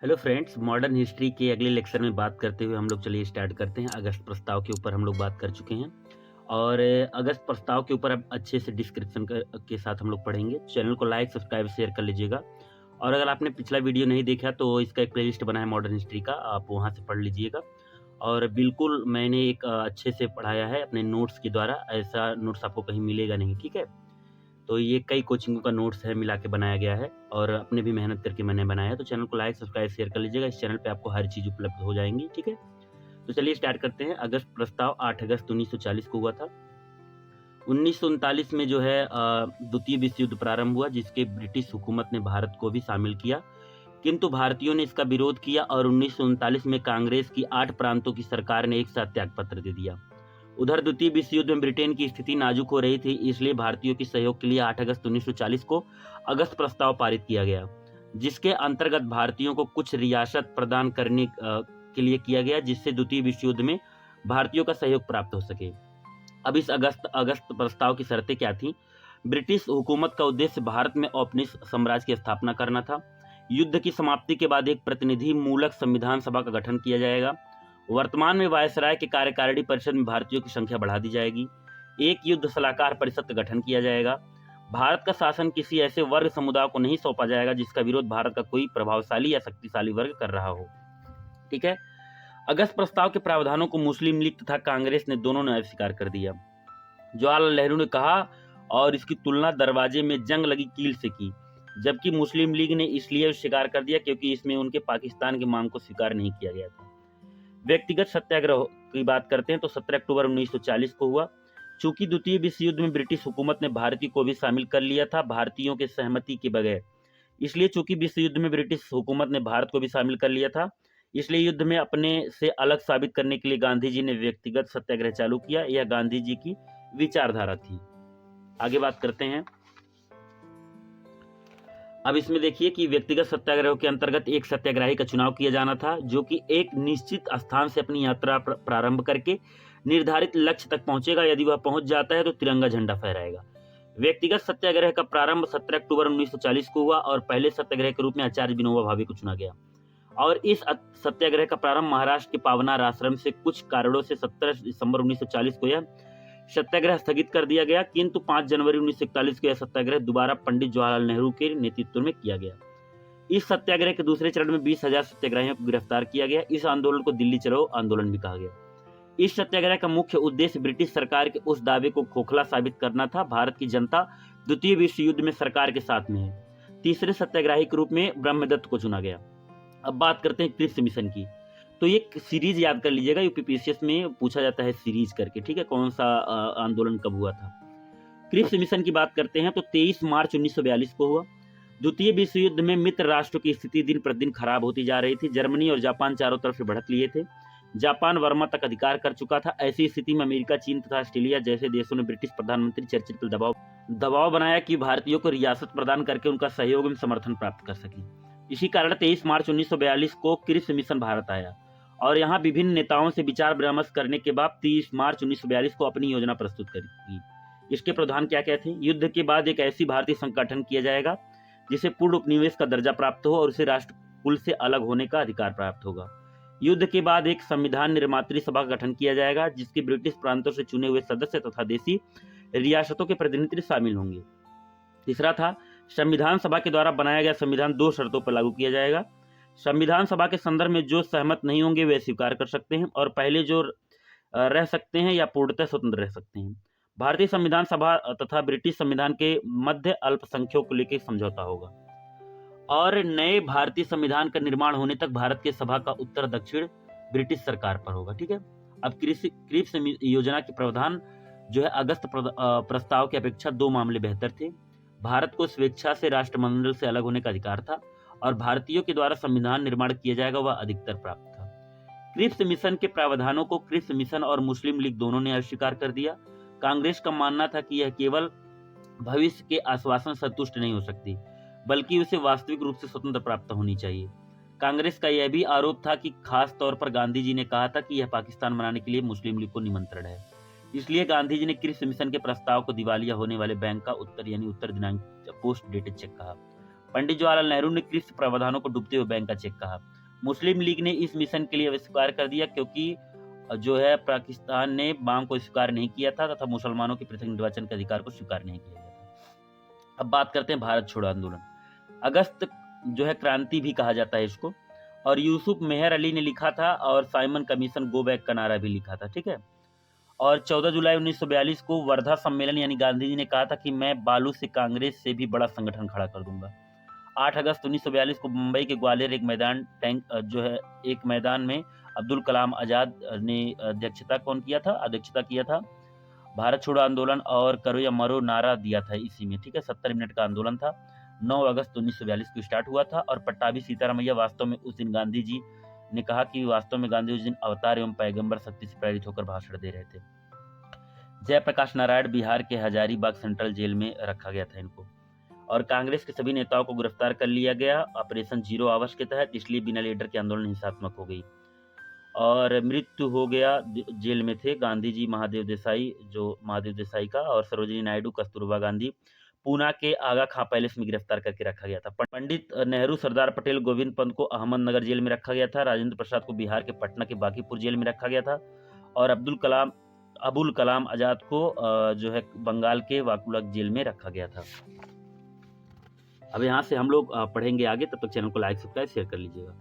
Hello friends, modern history के अगले lecture में बात करते हुए हम लोग चलिए स्टार्ट करते हैं। अगस्त प्रस्ताव के ऊपर हम लोग बात कर चुके हैं और अगस्त प्रस्ताव के ऊपर अब अच्छे से डिस्क्रिप्शन के साथ हम लोग पढ़ेंगे। चैनल को लाइक, सब्सक्राइब, शेयर कर लीजिएगा। और अगर आपने पिछला वीडियो नहीं देखा तो इसका एक प्लेलिस्ट बना है मॉडर्न हिस्ट्री का, आप वहाँ से पढ़ लीजिएगा। और बिल्कुल मैंने एक अच्छे से पढ़ाया है अपने नोट्स के द्वारा, ऐसा नोट्स आपको कहीं मिलेगा नहीं, ठीक है। तो ये कई कोचिंगों का नोट्स है, मिला के बनाया गया है और अपने भी मेहनत करके मैंने बनाया है। तो चैनल को लाइक, सब्सक्राइब, शेयर कर लीजिएगा। इस चैनल पे आपको हर चीज़ उपलब्ध हो जाएंगी, ठीक है। तो चलिए स्टार्ट करते हैं। अगस्त प्रस्ताव 8 अगस्त 1940 को हुआ था। 1939 में जो है द्वितीय विश्व युद्ध प्रारंभ हुआ, जिसके ब्रिटिश हुकूमत ने भारत को भी शामिल किया, किंतु भारतीयों ने इसका विरोध किया और 1939 में कांग्रेस की 8 प्रांतों की सरकार ने एक साथ त्यागपत्र दे दिया। उधर द्वितीय विश्व युद्ध में ब्रिटेन की स्थिति नाजुक हो रही थी, इसलिए भारतीयों के सहयोग के लिए 8 अगस्त 1940 को अगस्त प्रस्ताव पारित किया गया, जिसके अंतर्गत भारतीयों को कुछ रियासत प्रदान करने के लिए किया गया, जिससे द्वितीय विश्व युद्ध में भारतीयों का सहयोग प्राप्त हो सके। अब इस अगस्त प्रस्ताव की शर्तें क्या थीं? ब्रिटिश हुकूमत का उद्देश्य भारत में औपनिवेशिक साम्राज्य की स्थापना करना था। युद्ध की समाप्ति के बाद एक प्रतिनिधि मूलक संविधान सभा का गठन किया जाएगा। वर्तमान में वायसराय के कार्यकारिणी परिषद में भारतीयों की संख्या बढ़ा दी जाएगी। एक युद्ध सलाहकार परिषद का गठन किया जाएगा। भारत का शासन किसी ऐसे वर्ग समुदाय को नहीं सौंपा जाएगा जिसका विरोध भारत का कोई प्रभावशाली या शक्तिशाली वर्ग कर रहा हो, ठीक है। अगस्त प्रस्ताव के प्रावधानों को मुस्लिम लीग तथा कांग्रेस ने दोनों ने अस्वीकार कर दिया। जवाहरलाल नेहरू ने कहा और इसकी तुलना दरवाजे में जंग लगी कील से की, जबकि मुस्लिम लीग ने इसलिए स्वीकार कर दिया क्योंकि इसमें उनके पाकिस्तान की मांग को स्वीकार नहीं किया गया था। व्यक्तिगत सत्याग्रह की बात करते हैं तो 17 अक्टूबर 1940 को हुआ। चूंकि द्वितीय विश्व युद्ध में ब्रिटिश हुकूमत ने भारतीयों को भी शामिल कर लिया था भारतीयों के सहमति के बगैर, इसलिए चूंकि विश्व युद्ध में ब्रिटिश हुकूमत ने भारत को भी शामिल कर लिया था, इसलिए युद्ध में अपने से अलग साबित करने के लिए गांधी जी ने व्यक्तिगत सत्याग्रह चालू किया। यह गांधी जी की विचारधारा थी। आगे बात करते हैं। अब इसमें देखिए कि व्यक्तिगत सत्याग्रह के अंतर्गत एक सत्याग्रही का चुनाव किया जाना था, जो कि एक निश्चित स्थान से अपनी यात्रा प्रारंभ करके निर्धारित लक्ष्य तक पहुंचेगा। यदि वह पहुंच जाता है तो तिरंगा झंडा फहराएगा। व्यक्तिगत सत्याग्रह का प्रारंभ 17 अक्टूबर 1940 को हुआ और पहले सत्याग्रह के रूप में आचार्य विनोबा भावे को चुना गया। और इस सत्याग्रह का प्रारंभ महाराष्ट्र के पावनार आश्रम से कुछ कारणों से 17 दिसंबर 1940 को यह सत्याग्रह स्थगित कर दिया गया, किंतु 5 जनवरी 1941 को यह सत्याग्रह दोबारा पंडित जवाहरलाल नेहरू के नेतृत्व में किया गया। इस सत्याग्रह के दूसरे चरण में 20,000 सत्याग्रहियों को गिरफ्तार किया गया। इस आंदोलन को दिल्ली चलो आंदोलन भी कहा गया। इस सत्याग्रह का मुख्य उद्देश्य ब्रिटिश सरकार के उस दावे को खोखला साबित करना था, भारत की जनता द्वितीय विश्व युद्ध में सरकार के साथ में है। तीसरे सत्याग्रही के रूप में ब्रह्मदत्त को चुना गया। अब बात करते हैं क्रिप्स मिशन की। तो ये सीरीज याद कर लीजिएगा, यूपीपीसीएस में पूछा जाता है सीरीज करके, ठीक है, कौन सा आंदोलन कब हुआ था। क्रिप्स मिशन की बात करते हैं तो 23 मार्च 1942 को हुआ। द्वितीय विश्व युद्ध में मित्र राष्ट्रों की स्थिति दिन प्रतिदिन खराब होती जा रही थी। जर्मनी और जापान चारों तरफ से बढ़त लिए थे। जापान वर्मा तक अधिकार कर चुका था। ऐसी स्थिति में अमेरिका, चीन तथा ऑस्ट्रेलिया जैसे देशों ने ब्रिटिश प्रधानमंत्री चर्चिल पर दबाव बनाया कि भारतीयों को रियासत प्रदान करके उनका सहयोग एवं समर्थन प्राप्त कर सके। इसी कारण 23 मार्च 1942 को क्रिप्स मिशन भारत आया और यहाँ विभिन्न नेताओं से विचार विमर्श करने के बाद 30 मार्च 1942 को अपनी योजना प्रस्तुत की। इसके प्रावधान क्या क्या थे? युद्ध के बाद एक ऐसी भारतीय संगठन किया जाएगा जिसे पूर्ण उपनिवेश का दर्जा प्राप्त हो और उसे राष्ट्रकुल से अलग होने का अधिकार प्राप्त होगा। युद्ध के बाद एक संविधान निर्मात्री सभा का गठन किया जाएगा, जिसके ब्रिटिश प्रांतों से चुने हुए सदस्य तथा देशी रियासतों के प्रतिनिधि शामिल होंगे। तीसरा था, संविधान सभा के द्वारा बनाया गया संविधान 2 शर्तों पर लागू किया जाएगा। संविधान सभा के संदर्भ में जो सहमत नहीं होंगे वे स्वीकार कर सकते हैं और पहले जो रह सकते हैं या पूर्णतः स्वतंत्र रह सकते हैं। भारतीय संविधान सभा तथा ब्रिटिश संविधान के मध्य अल्पसंख्यकों को लेकर समझौता होगा और नए भारतीय संविधान का निर्माण होने तक भारत के सभा का उत्तर दक्षिण ब्रिटिश सरकार पर होगा, ठीक है। अब क्रिप्स योजना के प्रावधान जो है अगस्त प्रस्ताव की अपेक्षा 2 मामले बेहतर थे। भारत को स्वेच्छा से राष्ट्रमंडल से अलग होने का अधिकार था और भारतीयों के द्वारा संविधान निर्माण किया जाएगा वह अधिकतर प्राप्त था। क्रिप्स मिशन के प्रावधानों को क्रिप्स मिशन और मुस्लिम लीग दोनों ने अस्वीकार कर दिया। कांग्रेस का मानना था कि यह केवल भविष्य के आश्वासन से संतुष्ट नहीं हो सकती, बल्कि उसे वास्तविक रूप से स्वतंत्र प्राप्त होनी चाहिए। कांग्रेस का यह भी आरोप था कि खास तौर पर गांधी जी ने कहा था कि यह पाकिस्तान बनाने के लिए मुस्लिम लीग को निमंत्रण है। इसलिए गांधी जी ने क्रिप्स मिशन के प्रस्ताव को दिवालिया होने वाले बैंक का उत्तर यानी उत्तर दिनांक पोस्ट डेटेड चेक कहा। पंडित जवाहरलाल नेहरू ने किस प्रावधानों को डूबते हुए बैंक का चेक कहा? मुस्लिम लीग ने इस मिशन के लिए अस्वीकार कर दिया क्योंकि जो है पाकिस्तान ने बांग को स्वीकार नहीं किया था तथा मुसलमानों के पृथक निर्वाचन के अधिकार को स्वीकार नहीं किया गया था। अब बात करते हैं भारत छोड़ो आंदोलन। अगस्त जो है क्रांति भी कहा जाता है इसको, और यूसुफ मेहर अली ने लिखा था, और साइमन कमीशन गो बैक का नारा भी लिखा था, ठीक है। और 14 जुलाई 1942 को वर्धा सम्मेलन यानी गांधी जी ने कहा था कि मैं बालू से कांग्रेस से भी बड़ा संगठन खड़ा कर दूंगा। 8 अगस्त 1942 को मुंबई के ग्वालियर एक मैदान में अब्दुल कलाम आजाद ने अध्यक्षता किया था। भारत छोड़ो आंदोलन और करो या मरो नारा दिया था इसी में, ठीक है। 70 मिनट का आंदोलन था। 9 अगस्त 1942 को स्टार्ट हुआ था, और पट्टाभी सीतारामैया वास्तव में उस दिन गांधी जी ने कहा कि वास्तव में गांधी उस दिन अवतार एवं पैगंबर शक्ति से प्रेरित होकर भाषण दे रहे थे। जयप्रकाश नारायण बिहार के हजारीबाग सेंट्रल जेल में रखा गया था इनको, और कांग्रेस के सभी नेताओं को गिरफ्तार कर लिया गया ऑपरेशन जीरो आवर्स के तहत, इसलिए बिना लीडर के आंदोलन हिंसात्मक हो गई। और मृत्यु हो गया, जेल में थे गांधी जी, महादेव देसाई का, और सरोजिनी नायडू, कस्तूरबा गांधी पूना के आगा खां पैलेस में गिरफ्तार करके रखा गया था। पंडित नेहरू, सरदार पटेल, गोविंद पंत को अहमदनगर जेल में रखा गया था। राजेंद्र प्रसाद को बिहार के पटना के बांकीपुर जेल में रखा गया था, और अबुल कलाम आजाद को जो है बंगाल के वाकुलक जेल में रखा गया था। अब यहाँ से हम लोग पढ़ेंगे आगे, तब तक चैनल को लाइक, सब्सक्राइब, शेयर कर लीजिएगा।